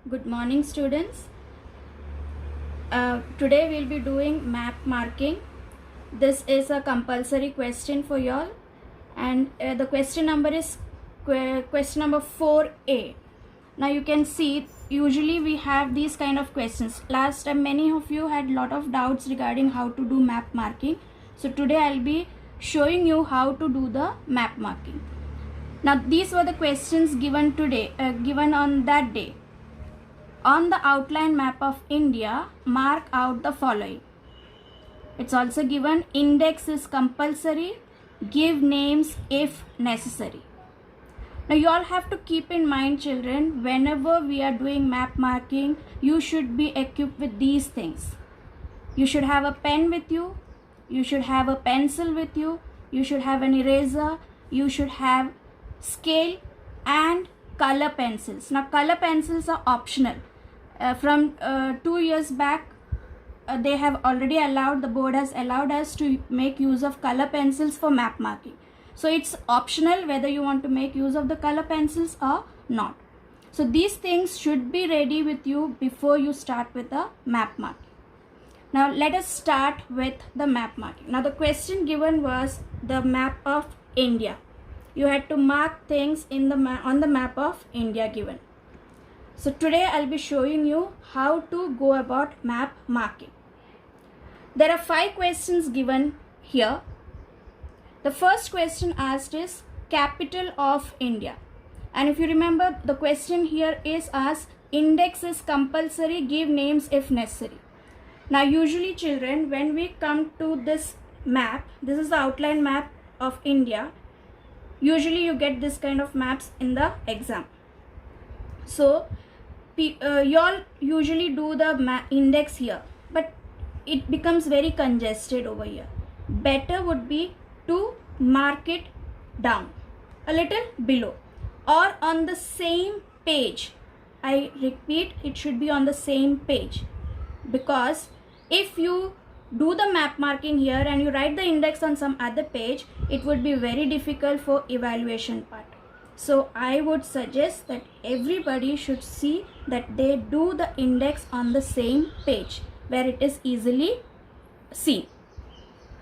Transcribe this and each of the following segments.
Good morning, students. Today we'll be doing map marking. This is a compulsory question for y'all, and the question number is question number 4A. Now you can see usually we have these kind of questions. Last time many of you had lot of doubts regarding how to do map marking. So today I'll be showing you how to do the map marking. Now these were the questions given today, given on that day. On the outline map of India, mark out the following. It's also given index is compulsory, give names if necessary. Now you all have to keep in mind, children, whenever we are doing map marking, you should be equipped with these things. You should have a pen with you, you should have a pencil with you, you should have an eraser, you should have scale and color pencils. Now color pencils are optional. From 2 years back, they have already allowed, the board has allowed us to make use of color pencils for map marking. So it's optional whether you want to make use of the color pencils or not. So these things should be ready with you before you start with the map marking. Now let us start with the map marking. Now the question given was the map of India. You had to mark things in the on the map of India given. So today I'll be showing you how to go about map marking. There are 5 questions given here. The first question asked is capital of India. And if you remember, the question here is asked index is compulsory, give names if necessary. Now usually children, when we come to this map, this is the outline map of India. Usually you get this kind of maps in the exam. So y'all usually do the index here, but it becomes very congested over here. Better would be to mark it down a little below or on the same page. I repeat, it should be on the same page, because if you do the map marking here and you write the index on some other page, it would be very difficult for evaluation part. So I would suggest that everybody should see that they do the index on the same page where it is easily seen.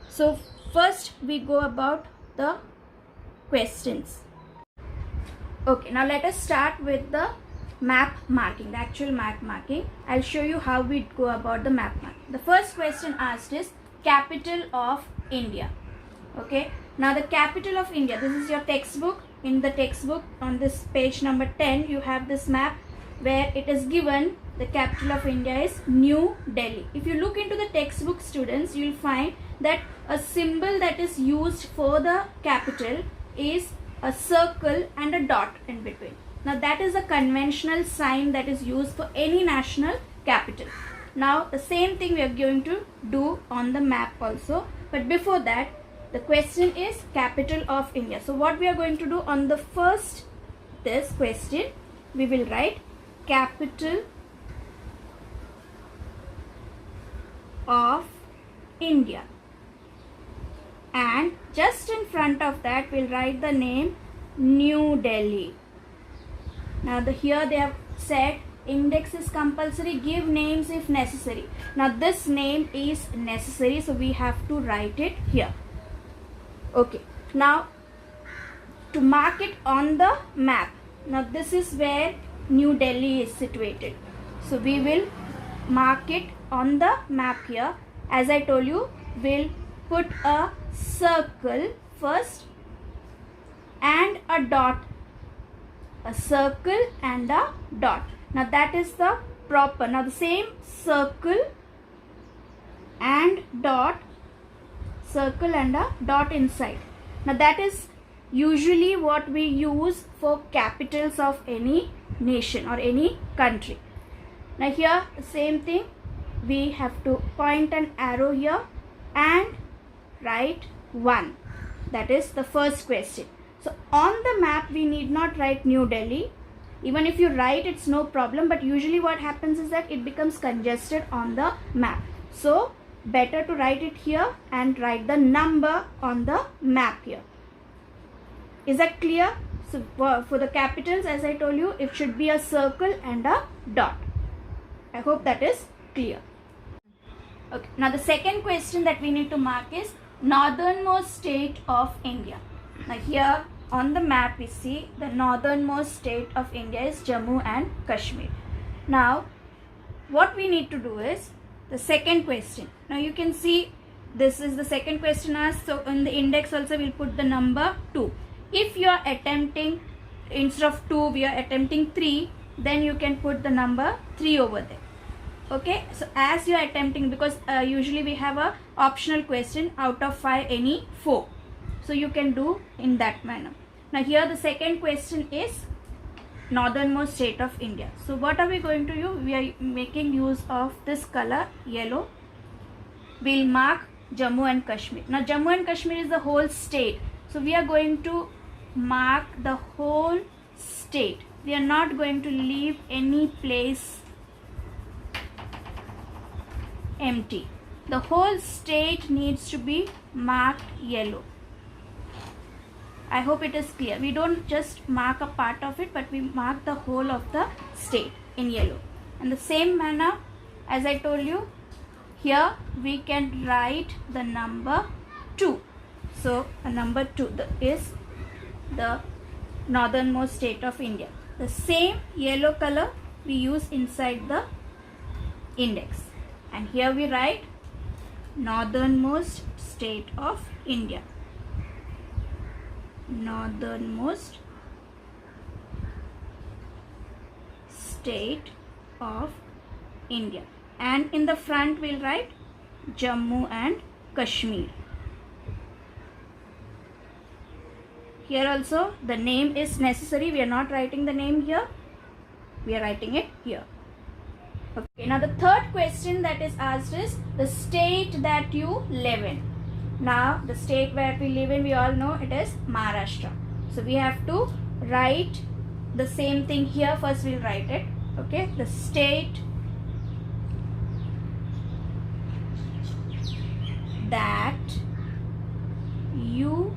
So first we go about the questions. Okay, now let us start with the map marking, the actual map marking. I'll show you how we go about the map marking. The first question asked is capital of India. Okay, now the capital of India, this is your textbook. In the textbook on this page number 10, you have this map where it is given the capital of India is New Delhi. If you look into the textbook, students, you will find that a symbol that is used for the capital is a circle and a dot in between. Now that is a conventional sign that is used for any national capital. Now the same thing we are going to do on the map also, but before that, the question is capital of India. So what we are going to do on the first this question, we will write capital of India, and just in front of that we'll write the name New Delhi. Now here they have said index is compulsory, give names if necessary. Now this name is necessary, so we have to write it here. Okay, now to mark it on the map, now this is where New Delhi is situated. So we will mark it on the map here. As I told you, we'll put a circle first and a dot. A circle and a dot. Now that is the proper. Now the same circle and dot, circle and a dot inside. Now that is usually what we use for capitals of any nation or any country. Now here the same thing, we have to point an arrow here and write 1. That is the first question. So on the map we need not write New Delhi. Even if you write, it's no problem, but usually what happens is that it becomes congested on the map. So better to write it here and write the number on the map here. Is that clear? So for the capitals, as I told you, it should be a circle and a dot. I hope that is clear. Okay, now the second question that we need to mark is northernmost state of India. Now here on the map we see the northernmost state of India is Jammu and Kashmir. Now what we need to do is the second question. Now you can see this is the second question asked, so in the index also we'll put the number 2. If you are attempting, instead of 2 we are attempting 3, then you can put the number 3 over there. Okay, so as you are attempting, because usually we have a optional question, out of 5 any 4, so you can do in that manner. Now here the second question is northernmost state of India. So what are we going to do? We are making use of this color yellow. We'll mark Jammu and Kashmir. Now Jammu and Kashmir is the whole state, so we are going to mark the whole state. We are not going to leave any place empty. The whole state needs to be marked yellow. I hope it is clear. We don't just mark a part of it, but we mark the whole of the state in yellow. In the same manner, as I told you, here we can write the number 2. So number 2 is the northernmost state of India. The same yellow color we use inside the index, and here we write northernmost state of India. Northernmost state of India, and in the front we'll write Jammu and Kashmir. Here also the name is necessary. We are not writing the name here, we are writing it here. Okay, now the third question that is asked is the state that you live in. Now the state where we live in, we all know it is Maharashtra. So we have to write the same thing here. First we'll write it. Okay, the state that you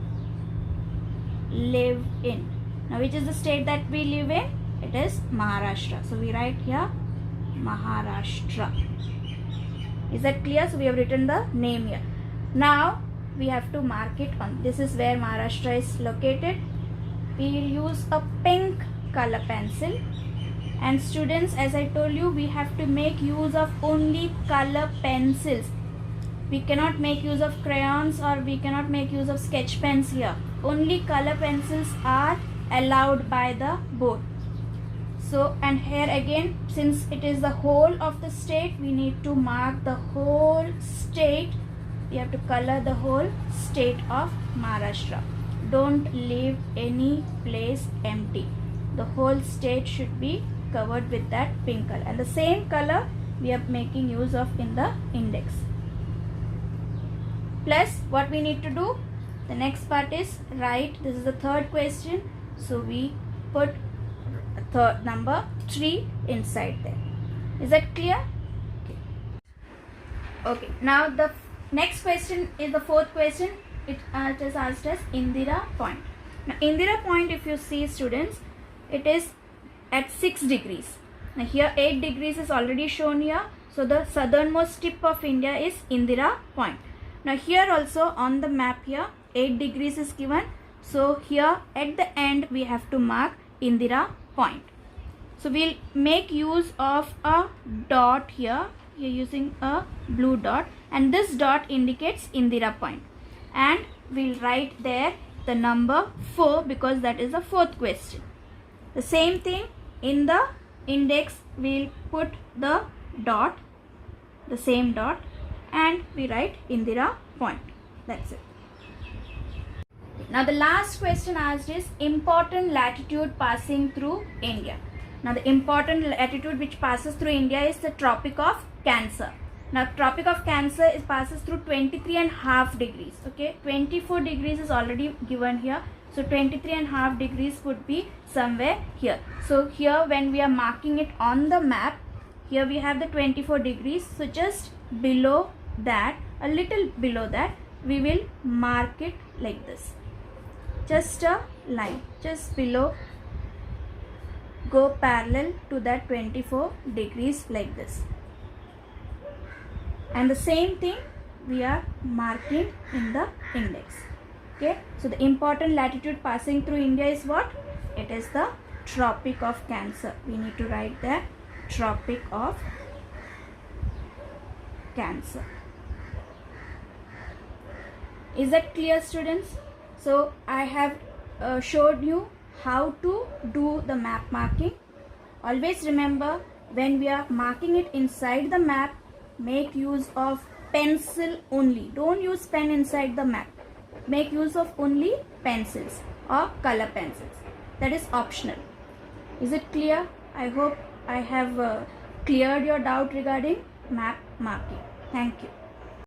live in. Now which is the state that we live in? It is Maharashtra. So we write here Maharashtra. Is that clear? So we have written the name here. Now we have to mark it on. This is where Maharashtra is located. We will use a pink color pencil. And students, as I told you, we have to make use of only color pencils. We cannot make use of crayons, or we cannot make use of sketch pens here. Only color pencils are allowed by the board. So, and here again, since it is the whole of the state, we need to mark the whole state. We have to color the whole state of Maharashtra. Don't leave any place empty. The whole state should be covered with that pink color, and the same color we are making use of in the index. Plus what we need to do, the next part is write, this is the third question, so we put number 3 inside there. Is that clear? Okay, now the next question is the fourth question. It is asked as Indira Point. Now Indira Point, if you see students, it is at 6 degrees. Now here 8 degrees is already shown here. So the southernmost tip of India is Indira Point. Now here also on the map here 8 degrees is given. So here at the end we have to mark Indira Point. So we'll make use of a dot here. You're using a blue dot, and this dot indicates Indira Point. And we'll write there the number 4 because that is the fourth question. The same thing in the index, we'll put the dot, the same dot, and we write Indira Point. That's it. Now the last question asked is important latitude passing through India. Now the important latitude which passes through India is the Tropic of Cancer. Now Tropic of Cancer passes through 23.5 degrees. Okay, 24 degrees is already given here. So 23.5 degrees would be somewhere here. So here when we are marking it on the map, here we have the 24 degrees. So just below that, a little below that, we will mark it like this. just a line just below, go parallel to that 24 degrees like this. And the same thing we are marking in the index. Okay, so the important latitude passing through India is what? It is the Tropic of Cancer. We need to write that Tropic of Cancer. Is that clear, students? So I have showed you how to do the map marking. Always remember, when we are marking it inside the map, make use of pencil only. Don't use pen inside the map. Make use of only pencils or color pencils. That is optional. Is it clear? I hope I have cleared your doubt regarding map marking. Thank you.